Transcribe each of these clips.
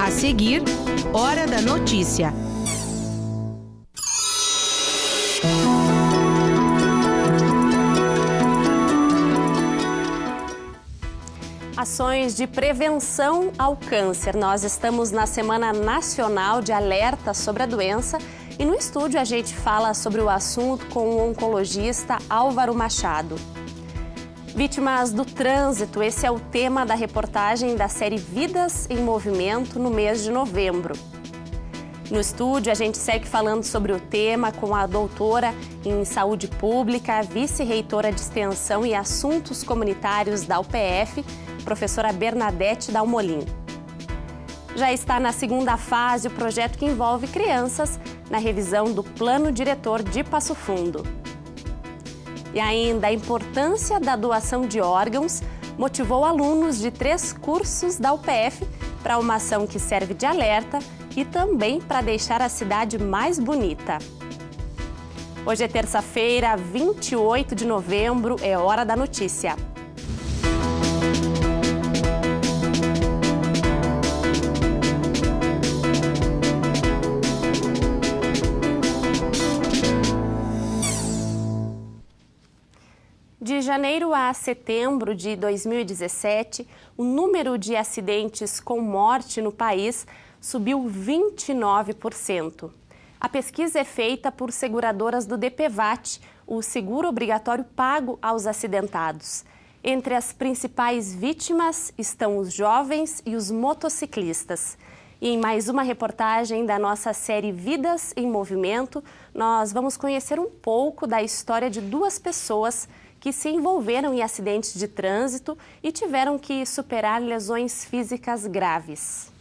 A seguir, Hora da Notícia. Ações de prevenção ao câncer. Nós estamos na Semana Nacional de Alerta sobre a Doença e no estúdio a gente fala sobre o assunto com o oncologista Álvaro Machado. Vítimas do trânsito, esse é o tema da reportagem da série Vidas em Movimento no mês de novembro. No estúdio, a gente segue falando sobre o tema com a doutora em Saúde Pública, vice-reitora de Extensão e Assuntos Comunitários da UPF, professora Bernadette Dalmolin. Já está na segunda fase o projeto que envolve crianças na revisão do Plano Diretor de Passo Fundo. E ainda a importância da doação de órgãos motivou alunos de 3 cursos da UPF para uma ação que serve de alerta e também para deixar a cidade mais bonita. Hoje é terça-feira, 28 de novembro, é Hora da Notícia. De janeiro a setembro de 2017, o número de acidentes com morte no país subiu 29%. A pesquisa é feita por seguradoras do DPVAT, o seguro obrigatório pago aos acidentados. Entre as principais vítimas estão os jovens e os motociclistas. E em mais uma reportagem da nossa série Vidas em Movimento, nós vamos conhecer um pouco da história de 2 pessoas que se envolveram em acidentes de trânsito e tiveram que superar lesões físicas graves.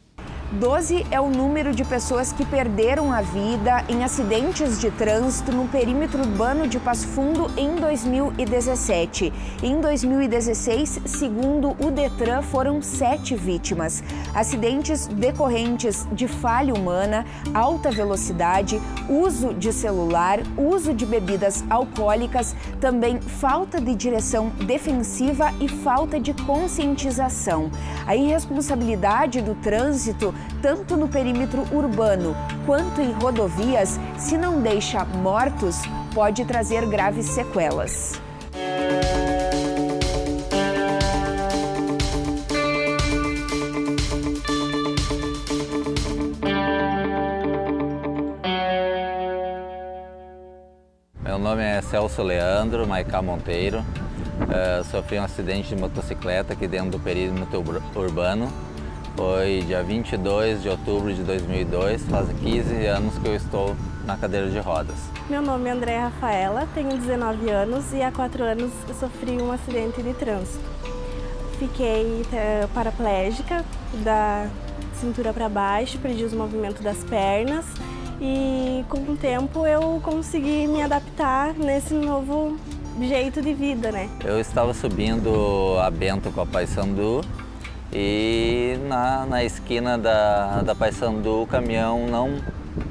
12 é o número de pessoas que perderam a vida em acidentes de trânsito no perímetro urbano de Passo Fundo em 2017. Em 2016, segundo o Detran, foram 7 vítimas. Acidentes decorrentes de falha humana, alta velocidade, uso de celular, uso de bebidas alcoólicas, também falta de direção defensiva e falta de conscientização. A irresponsabilidade do trânsito, tanto no perímetro urbano quanto em rodovias, se não deixa mortos, pode trazer graves sequelas. Meu nome é Celso Leandro Maicá Monteiro. Sofri um acidente de motocicleta aqui dentro do perímetro urbano. Foi dia 22 de outubro de 2002, faz 15 anos que eu estou na cadeira de rodas. Meu nome é Andréa Rafaela, tenho 19 anos e há 4 anos eu sofri um acidente de trânsito. Fiquei paraplégica, da cintura para baixo, perdi os movimentos das pernas e com o tempo eu consegui me adaptar nesse novo jeito de vida, né? Eu estava subindo a Bento com a Paissandu e na esquina da Paissandu o caminhão não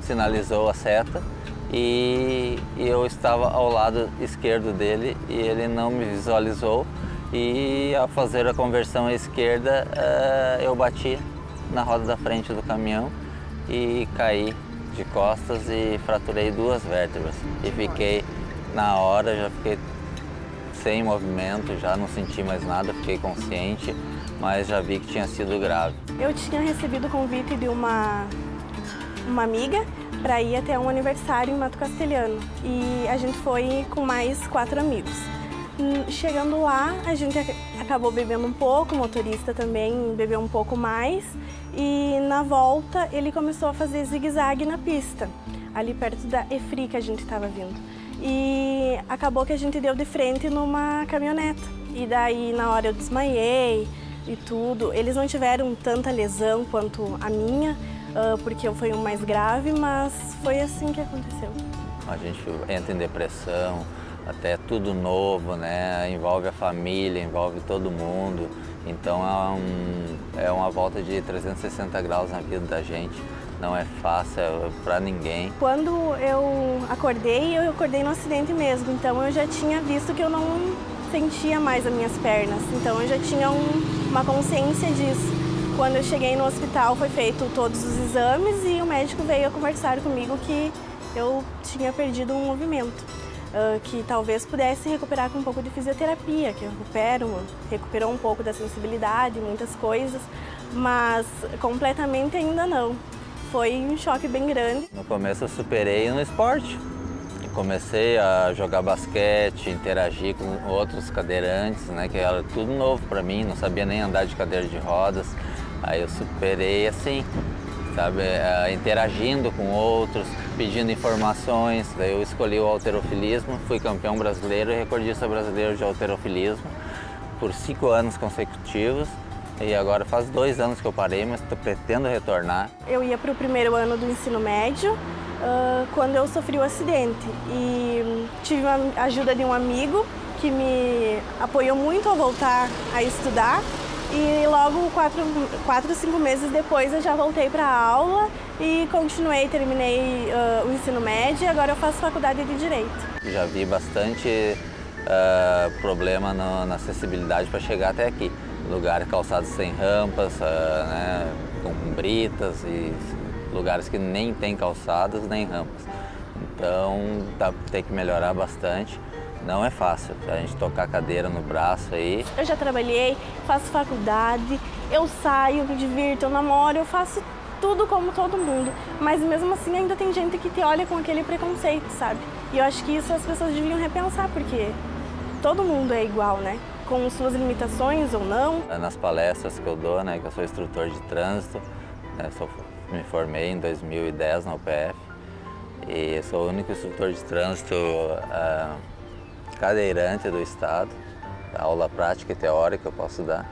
sinalizou a seta e eu estava ao lado esquerdo dele e ele não me visualizou e ao fazer a conversão à esquerda eu bati na roda da frente do caminhão e caí de costas e fraturei 2 vértebras e fiquei na hora, já fiquei sem movimento, já não senti mais nada, fiquei consciente, mas já vi que tinha sido grave. Eu tinha recebido o convite de uma amiga para ir até um aniversário em Mato Castelhano e a gente foi com mais 4 amigos. Chegando lá, a gente acabou bebendo um pouco, o motorista também bebeu um pouco mais e na volta ele começou a fazer zigue-zague na pista, ali perto da EFRI que a gente estava vindo. E acabou que a gente deu de frente numa caminhoneta e daí na hora eu desmaiei e tudo. Eles não tiveram tanta lesão quanto a minha, porque eu fui o mais grave, mas foi assim que aconteceu. A gente entra em depressão, até tudo novo, né? Envolve a família, envolve todo mundo. Então é uma volta de 360 graus na vida da gente. Não é fácil para ninguém. Quando eu acordei no acidente mesmo. Então eu já tinha visto que eu não sentia mais as minhas pernas. Então eu já tinha uma consciência disso. Quando eu cheguei no hospital foi feito todos os exames e o médico veio conversar comigo que eu tinha perdido um movimento, que talvez pudesse recuperar com um pouco de fisioterapia, que recuperou um pouco da sensibilidade, muitas coisas, mas completamente ainda não. Foi um choque bem grande. No começo eu superei no esporte. Comecei a jogar basquete, interagir com outros cadeirantes, né, que era tudo novo para mim, não sabia nem andar de cadeira de rodas. Aí eu superei assim, sabe, interagindo com outros, pedindo informações. Daí eu escolhi o halterofilismo, fui campeão brasileiro e recordista brasileiro de halterofilismo por 5 anos consecutivos. E agora faz 2 anos que eu parei, mas pretendo retornar. Eu ia para o primeiro ano do ensino médio, quando eu sofri o acidente. E tive a ajuda de um amigo que me apoiou muito a voltar a estudar. E logo 4, 5 meses depois eu já voltei para a aula e terminei o ensino médio e agora eu faço faculdade de Direito. Já vi bastante problema na acessibilidade para chegar até aqui. Lugares calçados sem rampas, né, com britas e lugares que nem tem calçadas nem rampas. Então tem que melhorar bastante. Não é fácil a gente tocar cadeira no braço aí. Eu já trabalhei, faço faculdade, eu saio, me divirto, eu namoro, eu faço tudo como todo mundo. Mas mesmo assim ainda tem gente que te olha com aquele preconceito, sabe? E eu acho que isso as pessoas deviam repensar, porque todo mundo é igual, né? Com suas limitações ou não. Nas palestras que eu dou, né, que eu sou instrutor de trânsito, né, me formei em 2010 na UPF e sou o único instrutor de trânsito cadeirante do estado, aula prática e teórica eu posso dar.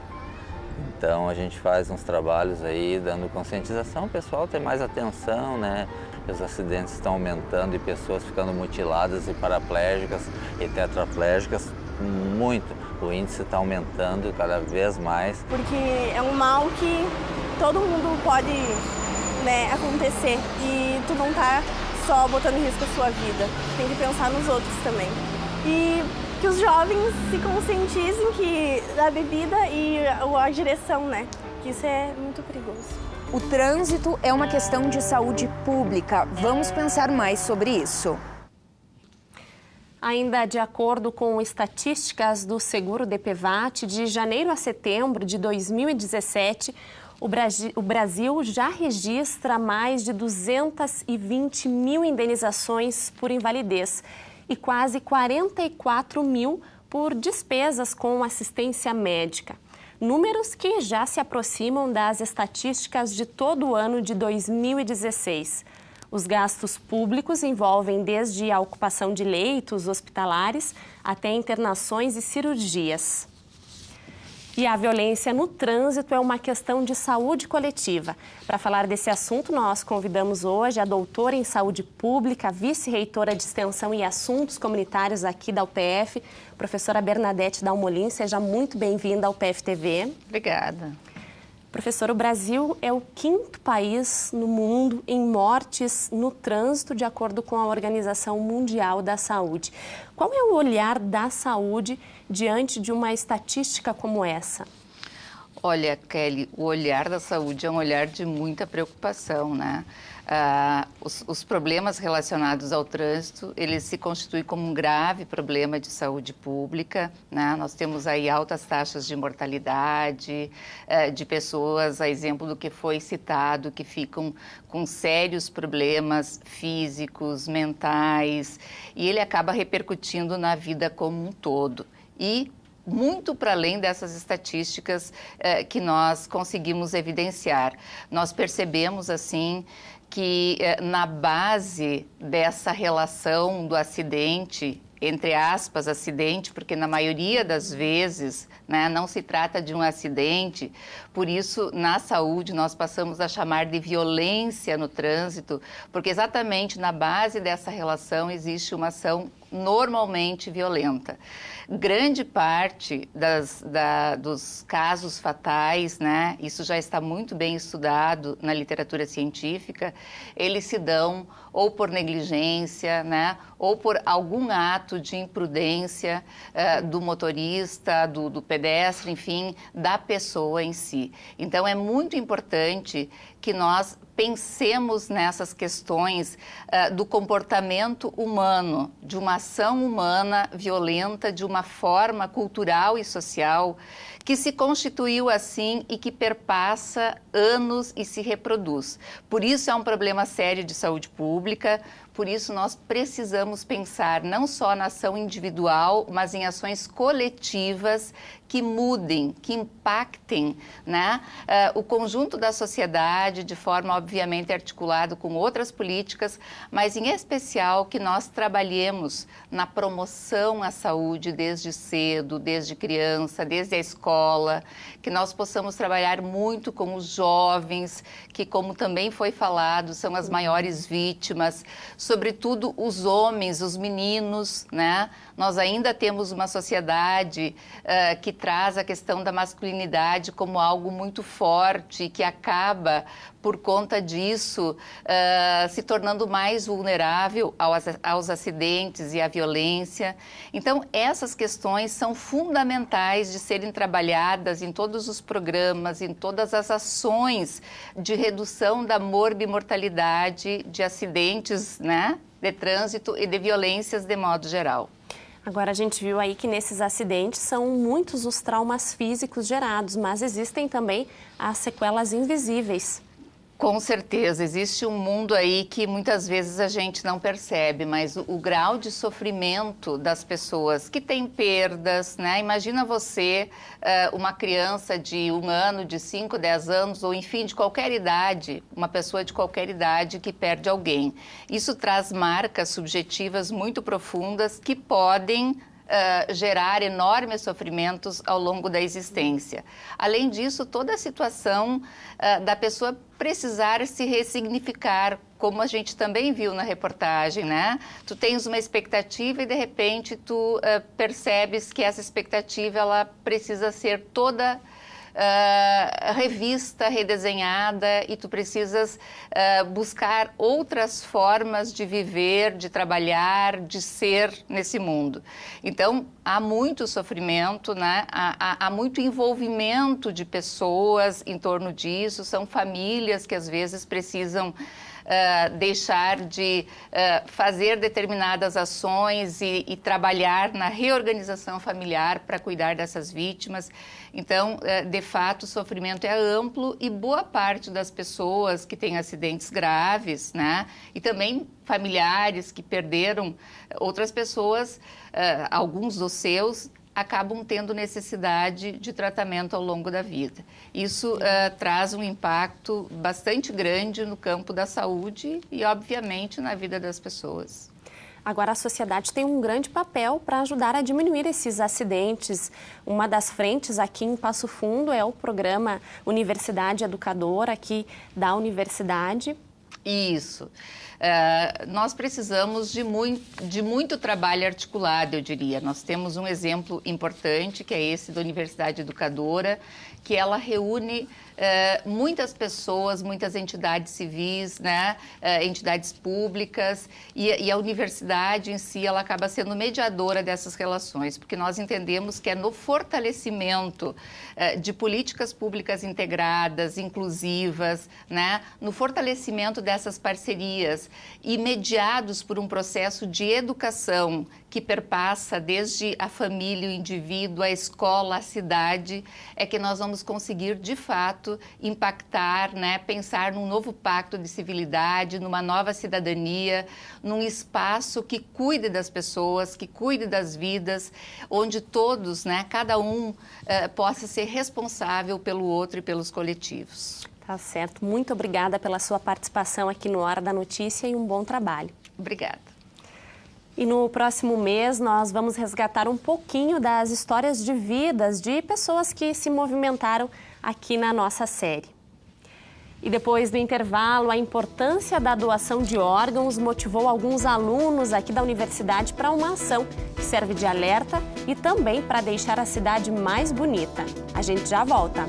Então a gente faz uns trabalhos aí dando conscientização, o pessoal tem mais atenção, né? Os acidentes estão aumentando e pessoas ficando mutiladas e paraplégicas e tetraplégicas, muito. O índice está aumentando cada vez mais. Porque é um mal que todo mundo pode, né, acontecer e tu não tá só botando em risco a sua vida, tem que pensar nos outros também. E que os jovens se conscientizem que a bebida e a direção, né, que isso é muito perigoso. O trânsito é uma questão de saúde pública. Vamos pensar mais sobre isso. Ainda de acordo com estatísticas do Seguro DPVAT, de janeiro a setembro de 2017, o Brasil já registra mais de 220 mil indenizações por invalidez e quase 44 mil por despesas com assistência médica. Números que já se aproximam das estatísticas de todo o ano de 2016. Os gastos públicos envolvem desde a ocupação de leitos hospitalares até internações e cirurgias. E a violência no trânsito é uma questão de saúde coletiva. Para falar desse assunto, nós convidamos hoje a doutora em saúde pública, vice-reitora de extensão e assuntos comunitários aqui da UPF, professora Bernadette Dalmolin. Seja muito bem-vinda ao UPF TV. Obrigada. Professor, o Brasil é o 5º país no mundo em mortes no trânsito, de acordo com a Organização Mundial da Saúde. Qual é o olhar da saúde diante de uma estatística como essa? Olha, Kelly, o olhar da saúde é um olhar de muita preocupação, né? Os problemas relacionados ao trânsito, eles se constituem como um grave problema de saúde pública, né? Nós temos aí altas taxas de mortalidade, de pessoas, a exemplo do que foi citado, que ficam com sérios problemas físicos, mentais, e ele acaba repercutindo na vida como um todo. E muito para além dessas estatísticas que nós conseguimos evidenciar. Nós percebemos, assim, que na base dessa relação do acidente, entre aspas, acidente, porque na maioria das vezes, né, não se trata de um acidente, por isso, na saúde, nós passamos a chamar de violência no trânsito, porque exatamente na base dessa relação existe uma ação normalmente violenta. Grande parte dos casos fatais, né, isso já está muito bem estudado na literatura científica, eles se dão ou por negligência, né, ou por algum ato de imprudência do motorista, do pedestre, enfim, da pessoa em si. Então, é muito importante que nós pensemos nessas questões do comportamento humano, de uma ação humana violenta, de uma forma cultural e social que se constituiu assim e que perpassa anos e se reproduz. Por isso é um problema sério de saúde pública, por isso nós precisamos pensar não só na ação individual, mas em ações coletivas que mudem, que impactem, né, o conjunto da sociedade de forma obviamente articulada com outras políticas, mas em especial que nós trabalhemos na promoção à saúde desde cedo, desde criança, desde a escola, que nós possamos trabalhar muito com os jovens, que como também foi falado, são as maiores vítimas, sobretudo os homens, os meninos, né? Nós ainda temos uma sociedade que traz a questão da masculinidade como algo muito forte, que acaba, por conta disso, se tornando mais vulnerável aos acidentes e à violência. Então, essas questões são fundamentais de serem trabalhadas em todos os programas, em todas as ações de redução da morbimortalidade de acidentes, né, de trânsito e de violências de modo geral. Agora, a gente viu aí que nesses acidentes são muitos os traumas físicos gerados, mas existem também as sequelas invisíveis. Com certeza, existe um mundo aí que muitas vezes a gente não percebe, mas o grau de sofrimento das pessoas que têm perdas, né? Imagina você, uma criança de 1 ano, de 5, 10 anos, ou enfim, de qualquer idade, uma pessoa de qualquer idade que perde alguém. Isso traz marcas subjetivas muito profundas que podem gerar enormes sofrimentos ao longo da existência. Além disso, toda a situação da pessoa precisar se ressignificar, como a gente também viu na reportagem, né? Tu tens uma expectativa e, de repente, tu percebes que essa expectativa ela precisa ser toda revista, redesenhada, e tu precisas buscar outras formas de viver, de trabalhar, de ser nesse mundo. Então, há muito sofrimento, né? Há muito envolvimento de pessoas em torno disso, são famílias que às vezes precisam deixar de fazer determinadas ações e trabalhar na reorganização familiar para cuidar dessas vítimas. Então, de fato, o sofrimento é amplo e boa parte das pessoas que têm acidentes graves, né, e também familiares que perderam outras pessoas, alguns dos seus, acabam tendo necessidade de tratamento ao longo da vida. Isso traz um impacto bastante grande no campo da saúde e, obviamente, na vida das pessoas. Agora, a sociedade tem um grande papel para ajudar a diminuir esses acidentes. Uma das frentes aqui em Passo Fundo é o programa Universidade Educadora, aqui da universidade. Isso. Nós precisamos de muito trabalho articulado, eu diria. Nós temos um exemplo importante, que é esse da Universidade Educadora, que ela reúne muitas pessoas, muitas entidades civis, né, entidades públicas, e a universidade em si ela acaba sendo mediadora dessas relações, porque nós entendemos que é no fortalecimento de políticas públicas integradas, inclusivas, né, no fortalecimento dessas parcerias e mediados por um processo de educação que perpassa desde a família, o indivíduo, a escola, a cidade, é que nós vamos conseguir, de fato, impactar, né, pensar num novo pacto de civilidade, numa nova cidadania, num espaço que cuide das pessoas, que cuide das vidas, onde todos, né, cada um possa ser responsável pelo outro e pelos coletivos. Tá certo. Muito obrigada pela sua participação aqui no Hora da Notícia e um bom trabalho. Obrigada. E no próximo mês nós vamos resgatar um pouquinho das histórias de vidas de pessoas que se movimentaram aqui na nossa série. E depois do intervalo, a importância da doação de órgãos motivou alguns alunos aqui da universidade para uma ação que serve de alerta e também para deixar a cidade mais bonita. A gente já volta.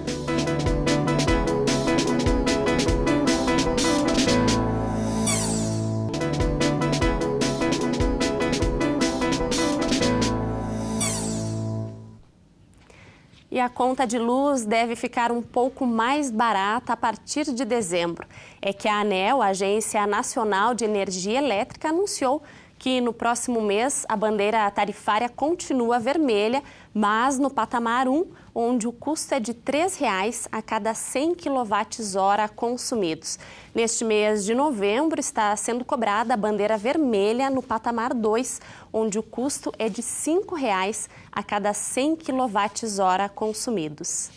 E a conta de luz deve ficar um pouco mais barata a partir de dezembro. É que a ANEEL, a Agência Nacional de Energia Elétrica, anunciou que no próximo mês a bandeira tarifária continua vermelha, mas no patamar 1, onde o custo é de R$ 3,00 a cada 100 kWh consumidos. Neste mês de novembro está sendo cobrada a bandeira vermelha no patamar 2, onde o custo é de R$ 5,00 a cada 100 kWh consumidos.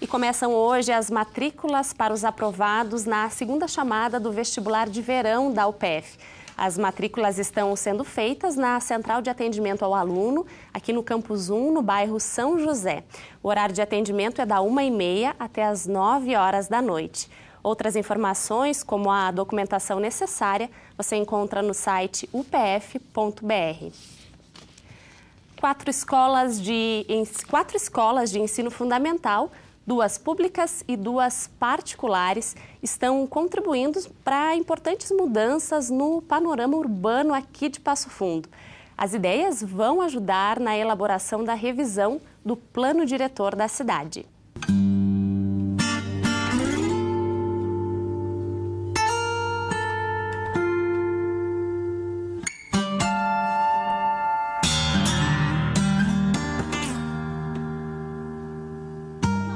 E começam hoje as matrículas para os aprovados na segunda chamada do vestibular de verão da UPF. As matrículas estão sendo feitas na Central de Atendimento ao Aluno, aqui no Campus 1, no bairro São José. O horário de atendimento é da 1h30 até as 9h da noite. Outras informações, como a documentação necessária, você encontra no site upf.br. 4 escolas de ensino fundamental, 2 públicas e 2 particulares, estão contribuindo para importantes mudanças no panorama urbano aqui de Passo Fundo. As ideias vão ajudar na elaboração da revisão do plano diretor da cidade.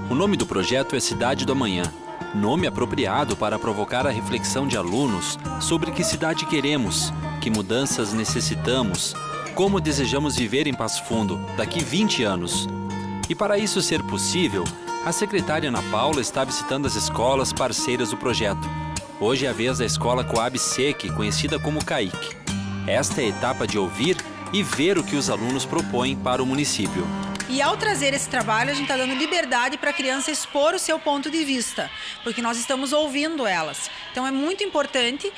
O nome do projeto é Cidade do Amanhã, nome apropriado para provocar a reflexão de alunos sobre que cidade queremos, que mudanças necessitamos, como desejamos viver em Passo Fundo daqui 20 anos. E para isso ser possível, a secretária Ana Paula está visitando as escolas parceiras do projeto. Hoje é a vez da escola Coab Sec, conhecida como CAIC. Esta é a etapa de ouvir e ver o que os alunos propõem para o município. E ao trazer esse trabalho, a gente está dando liberdade para a criança expor o seu ponto de vista, porque nós estamos ouvindo elas. Então é muito importante,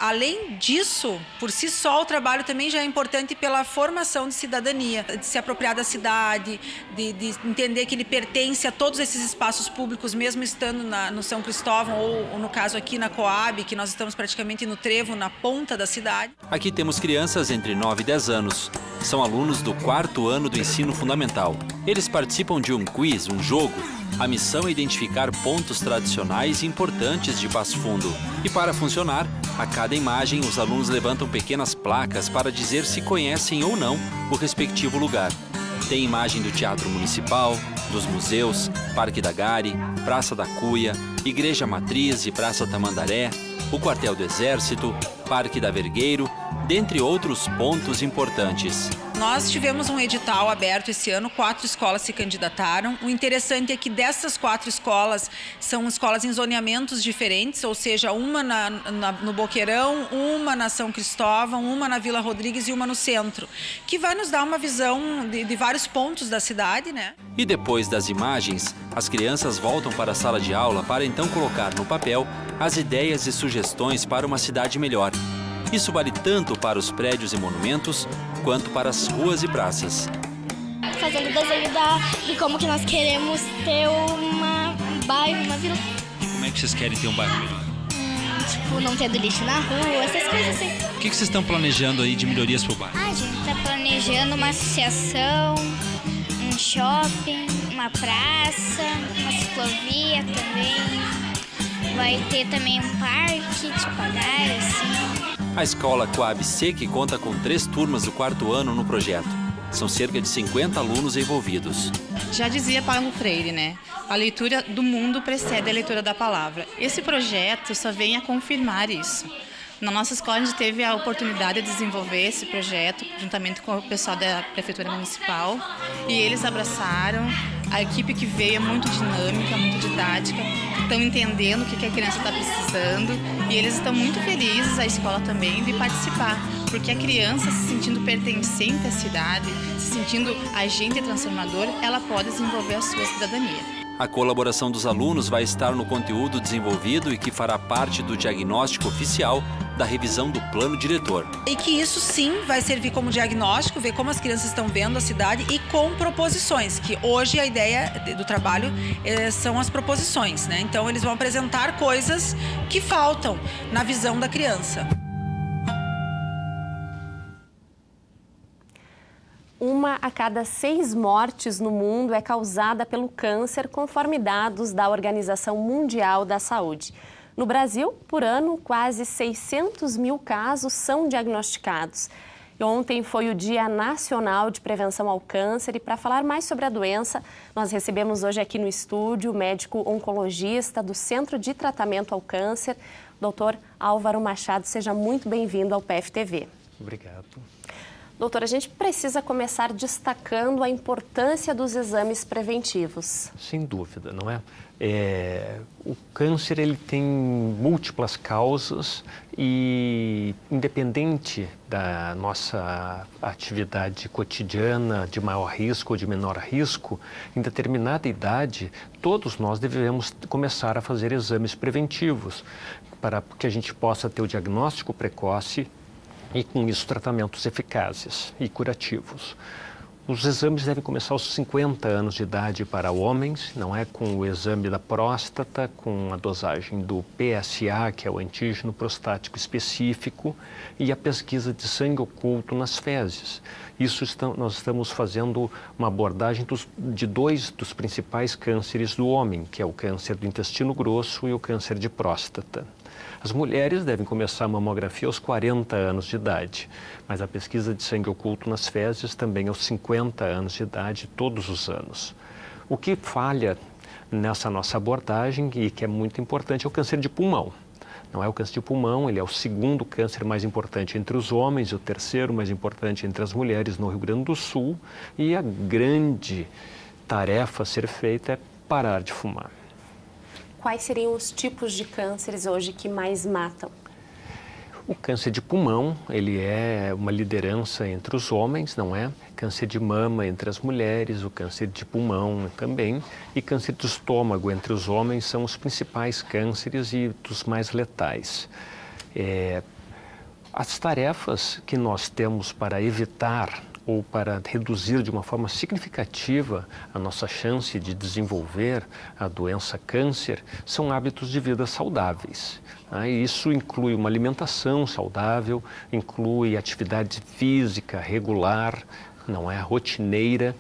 além disso, por si só, o trabalho também já é importante pela formação de cidadania, de se apropriar da cidade, de entender que ele pertence a todos esses espaços públicos, mesmo estando no São Cristóvão ou no caso aqui na Coab, que nós estamos praticamente no trevo, na ponta da cidade. Aqui temos crianças entre 9 e 10 anos. São alunos do 4º ano do ensino fundamental. Eles participam de um quiz, um jogo. A missão é identificar pontos tradicionais e importantes de Passo Fundo. E para funcionar, a cada imagem os alunos levantam pequenas placas para dizer se conhecem ou não o respectivo lugar. Tem imagem do Teatro Municipal, dos museus, Parque da Gari, Praça da Cuia, Igreja Matriz e Praça Tamandaré, o Quartel do Exército, Parque da Vergueiro, dentre outros pontos importantes. Nós tivemos um edital aberto esse ano, 4 escolas se candidataram. O interessante é que dessas 4 escolas são escolas em zoneamentos diferentes, ou seja, uma no Boqueirão, uma na São Cristóvão, uma na Vila Rodrigues e uma no centro, que vai nos dar uma visão de vários pontos da cidade, né? E depois das imagens, as crianças voltam para a sala de aula para então colocar no papel as ideias e sugestões para uma cidade melhor. Isso vale tanto para os prédios e monumentos, quanto para as ruas e praças. Fazendo desenho de como que nós queremos ter um bairro, uma vila. E como é que vocês querem ter um bairro melhor? Tipo, não tendo lixo na rua, essas coisas assim. O que vocês estão planejando aí de melhorias para o bairro? A gente está planejando uma associação, um shopping, uma praça, uma ciclovia também. Vai ter também um parque de pagar, assim. A escola Coab Sec conta com 3 turmas do 4º ano no projeto. São cerca de 50 alunos envolvidos. Já dizia Paulo Freire, né? A leitura do mundo precede a leitura da palavra. Esse projeto só vem a confirmar isso. Na nossa escola a gente teve a oportunidade de desenvolver esse projeto juntamente com o pessoal da Prefeitura Municipal e eles abraçaram. A equipe que veio é muito dinâmica, muito didática, estão entendendo o que a criança está precisando e eles estão muito felizes, a escola também, de participar, porque a criança se sentindo pertencente à cidade, se sentindo agente transformador, ela pode desenvolver a sua cidadania. A colaboração dos alunos vai estar no conteúdo desenvolvido e que fará parte do diagnóstico oficial da revisão do plano diretor. E que isso sim vai servir como diagnóstico, ver como as crianças estão vendo a cidade e com proposições, que hoje a ideia do trabalho são as proposições, né? Então eles vão apresentar coisas que faltam na visão da criança. Uma a cada 6 mortes no mundo é causada pelo câncer, conforme dados da Organização Mundial da Saúde. No Brasil, por ano, quase 600 mil casos são diagnosticados. E ontem foi o Dia Nacional de Prevenção ao Câncer e para falar mais sobre a doença, nós recebemos hoje aqui no estúdio o médico oncologista do Centro de Tratamento ao Câncer, Dr. Álvaro Machado. Seja muito bem-vindo ao PFTV. Obrigado. Doutor, a gente precisa começar destacando a importância dos exames preventivos. Sem dúvida, não é? O câncer ele tem múltiplas causas e, independente da nossa atividade cotidiana de maior risco ou de menor risco, em determinada idade, todos nós devemos começar a fazer exames preventivos para que a gente possa ter o diagnóstico precoce e, com isso, tratamentos eficazes e curativos. Os exames devem começar aos 50 anos de idade para homens, não é? Com o exame da próstata, com a dosagem do PSA, que é o antígeno prostático específico, e a pesquisa de sangue oculto nas fezes. Nós estamos fazendo uma abordagem de 2 dos principais cânceres do homem, que é o câncer do intestino grosso e o câncer de próstata. As mulheres devem começar a mamografia aos 40 anos de idade, mas a pesquisa de sangue oculto nas fezes também aos 50 anos de idade, todos os anos. O que falha nessa nossa abordagem e que é muito importante é o câncer de pulmão. Não é o câncer de pulmão, ele é o segundo câncer mais importante entre os homens e o terceiro mais importante entre as mulheres no Rio Grande do Sul, e a grande tarefa a ser feita é parar de fumar. Quais seriam os tipos de cânceres hoje que mais matam? O câncer de pulmão, ele é uma liderança entre os homens, não é? Câncer de mama entre as mulheres, o câncer de pulmão também, e câncer do estômago entre os homens são os principais cânceres e dos mais letais. As tarefas que nós temos para evitar ou para reduzir de uma forma significativa a nossa chance de desenvolver a doença câncer são hábitos de vida saudáveis. E isso inclui uma alimentação saudável, inclui atividade física regular, não é rotineira,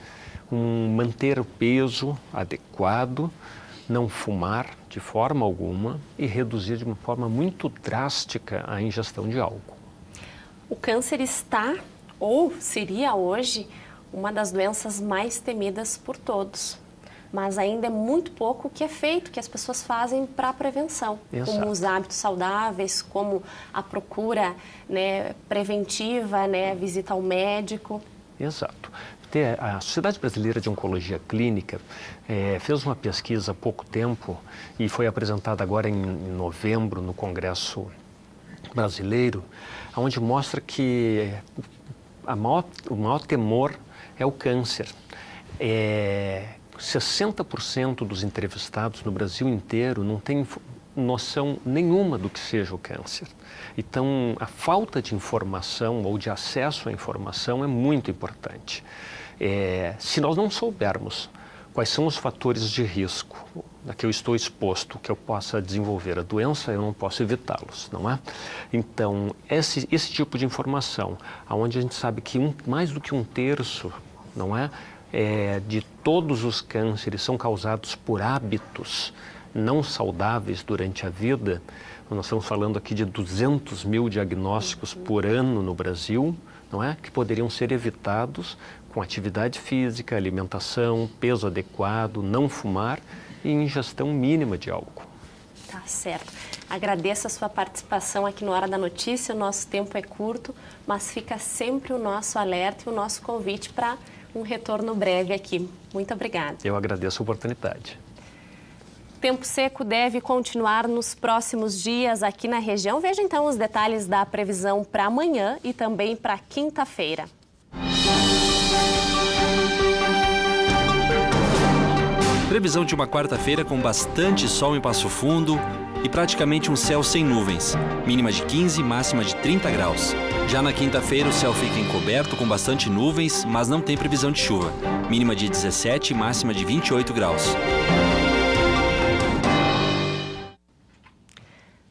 manter o peso adequado, não fumar de forma alguma e reduzir de uma forma muito drástica a ingestão de álcool. O câncer está ou seria hoje uma das doenças mais temidas por todos. Mas ainda é muito pouco o que é feito, que as pessoas fazem para a prevenção. Exato. Como os hábitos saudáveis, como a procura, né, preventiva, né, visita ao médico. Exato. A Sociedade Brasileira de Oncologia Clínica fez uma pesquisa há pouco tempo e foi apresentada agora em novembro no Congresso Brasileiro, onde mostra que o maior temor é o câncer. 60% dos entrevistados no Brasil inteiro não tem noção nenhuma do que seja o câncer. Então, a falta de informação ou de acesso à informação é muito importante. Se nós não soubermos quais são os fatores de risco a que eu estou exposto, que eu possa desenvolver a doença, eu não posso evitá-los, não é? Então, esse tipo de informação, onde a gente sabe que mais do que 1/3, não é, de todos os cânceres são causados por hábitos não saudáveis durante a vida. Nós estamos falando aqui de 200 mil diagnósticos por ano no Brasil, não é? Que poderiam ser evitados com atividade física, alimentação, peso adequado, não fumar e ingestão mínima de álcool. Tá certo. Agradeço a sua participação aqui no Hora da Notícia. O nosso tempo é curto, mas fica sempre o nosso alerta e o nosso convite para um retorno breve aqui. Muito obrigada. Eu agradeço a oportunidade. Tempo seco deve continuar nos próximos dias aqui na região. Veja então os detalhes da previsão para amanhã e também para quinta-feira. Previsão de uma quarta-feira com bastante sol em Passo Fundo e praticamente um céu sem nuvens, mínima de 15, máxima de 30 graus. Já na quinta-feira o céu fica encoberto com bastante nuvens, mas não tem previsão de chuva, mínima de 17 e máxima de 28 graus.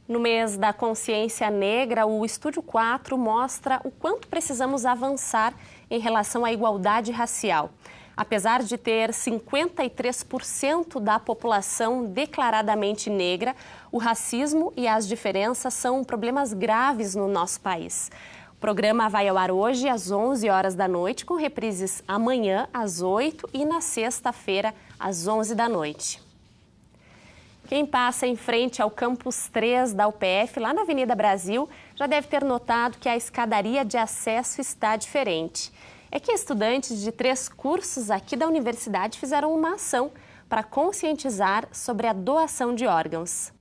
No mês da consciência negra, o Estúdio 4 mostra o quanto precisamos avançar em relação à igualdade racial. Apesar de ter 53% da população declaradamente negra, o racismo e as diferenças são problemas graves no nosso país. O programa vai ao ar hoje às 11 horas da noite, com reprises amanhã às 8 e na sexta-feira às 11 da noite. Quem passa em frente ao Campus 3 da UPF, lá na Avenida Brasil, já deve ter notado que a escadaria de acesso está diferente. É que estudantes de 3 cursos aqui da universidade fizeram uma ação para conscientizar sobre a doação de órgãos.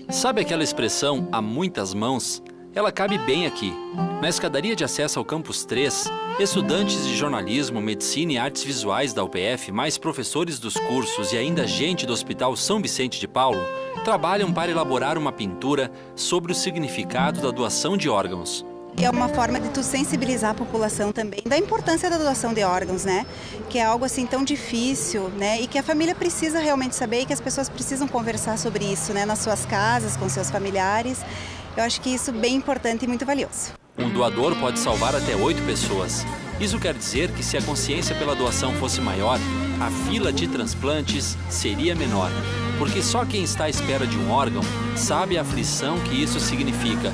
Sabe aquela expressão, há muitas mãos? Ela cabe bem aqui. Na escadaria de acesso ao Campus 3, estudantes de jornalismo, medicina e artes visuais da UPF, mais professores dos cursos e ainda gente do Hospital São Vicente de Paulo, trabalham para elaborar uma pintura sobre o significado da doação de órgãos. É uma forma de tu sensibilizar a população também da importância da doação de órgãos, né? Que é algo assim tão difícil, né? E que a família precisa realmente saber e que as pessoas precisam conversar sobre isso, né? Nas suas casas, com seus familiares. Eu acho que isso é bem importante e muito valioso. Um doador pode salvar até 8 pessoas. Isso quer dizer que se a consciência pela doação fosse maior, a fila de transplantes seria menor. Porque só quem está à espera de um órgão sabe a aflição que isso significa.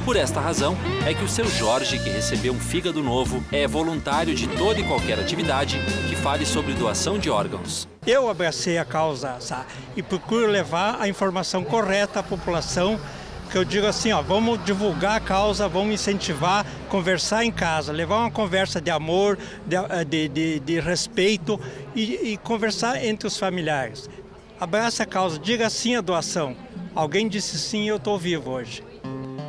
Por esta razão, é que o seu Jorge, que recebeu um fígado novo, é voluntário de toda e qualquer atividade que fale sobre doação de órgãos. Eu abracei a causa e procuro levar a informação correta à população, que eu digo assim, vamos divulgar a causa, vamos incentivar, conversar em casa, levar uma conversa de amor, de respeito e conversar entre os familiares. Abraça a causa, diga sim à doação. Alguém disse sim e eu estou vivo hoje.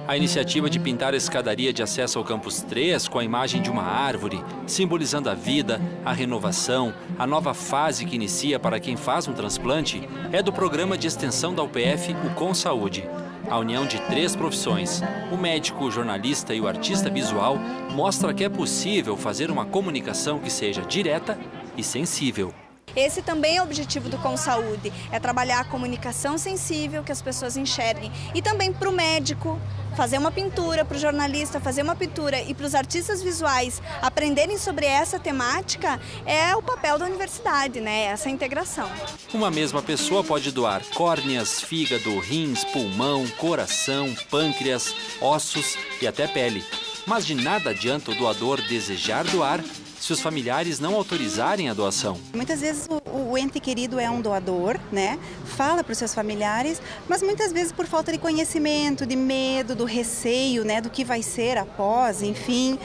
A iniciativa de pintar a escadaria de acesso ao Campus 3 com a imagem de uma árvore, simbolizando a vida, a renovação, a nova fase que inicia para quem faz um transplante, é do programa de extensão da UPF, o Com Saúde. A união de 3 profissões, o médico, o jornalista e o artista visual, mostra que é possível fazer uma comunicação que seja direta e sensível. Esse também é o objetivo do Com Saúde, é trabalhar a comunicação sensível, que as pessoas enxerguem. E também para o médico, fazer uma pintura, para o jornalista fazer uma pintura e para os artistas visuais aprenderem sobre essa temática, é o papel da universidade, né? Essa integração. Uma mesma pessoa pode doar córneas, fígado, rins, pulmão, coração, pâncreas, ossos e até pele. Mas de nada adianta o doador desejar doar se os familiares não autorizarem a doação. Muitas vezes o ente querido é um doador, né? Fala para os seus familiares, mas muitas vezes por falta de conhecimento, de medo, do receio, né? Do que vai ser após, enfim,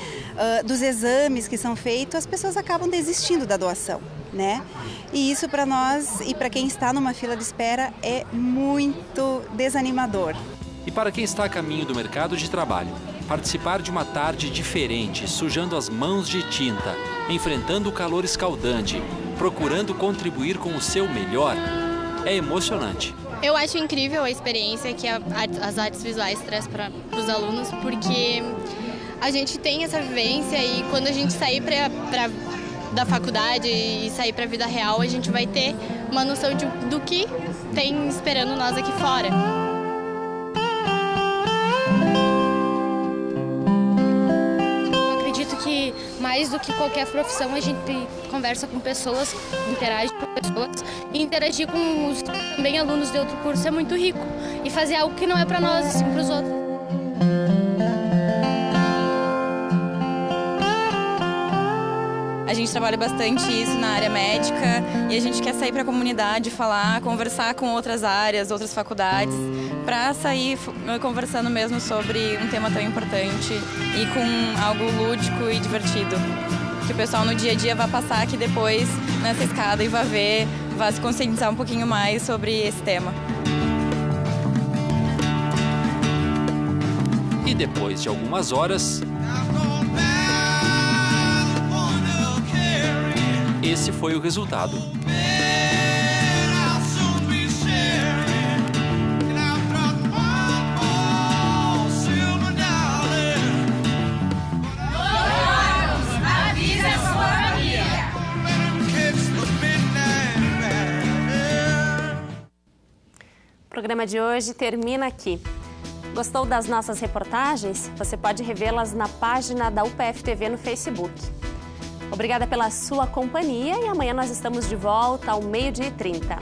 dos exames que são feitos, as pessoas acabam desistindo da doação, né? E isso para nós e para quem está numa fila de espera é muito desanimador. E para quem está a caminho do mercado de trabalho, participar de uma tarde diferente, sujando as mãos de tinta, enfrentando o calor escaldante, procurando contribuir com o seu melhor, é emocionante. Eu acho incrível a experiência que as artes visuais traz para os alunos, porque a gente tem essa vivência e quando a gente sair da faculdade e sair para a vida real, a gente vai ter uma noção do que tem esperando nós aqui fora. Que mais do que qualquer profissão a gente conversa com pessoas, interage com pessoas e interagir com os também alunos de outro curso é muito rico e fazer algo que não é para nós, assim para os outros. A gente trabalha bastante isso na área médica e a gente quer sair para a comunidade, falar, conversar com outras áreas, outras faculdades, para sair conversando mesmo sobre um tema tão importante e com algo lúdico e divertido. Que o pessoal no dia a dia vai passar aqui depois nessa escada e vai se conscientizar um pouquinho mais sobre esse tema. E depois de algumas horas, esse foi o resultado. O programa de hoje termina aqui. Gostou das nossas reportagens? Você pode revê-las na página da UPF TV no Facebook. Obrigada pela sua companhia e amanhã nós estamos de volta ao 12h30.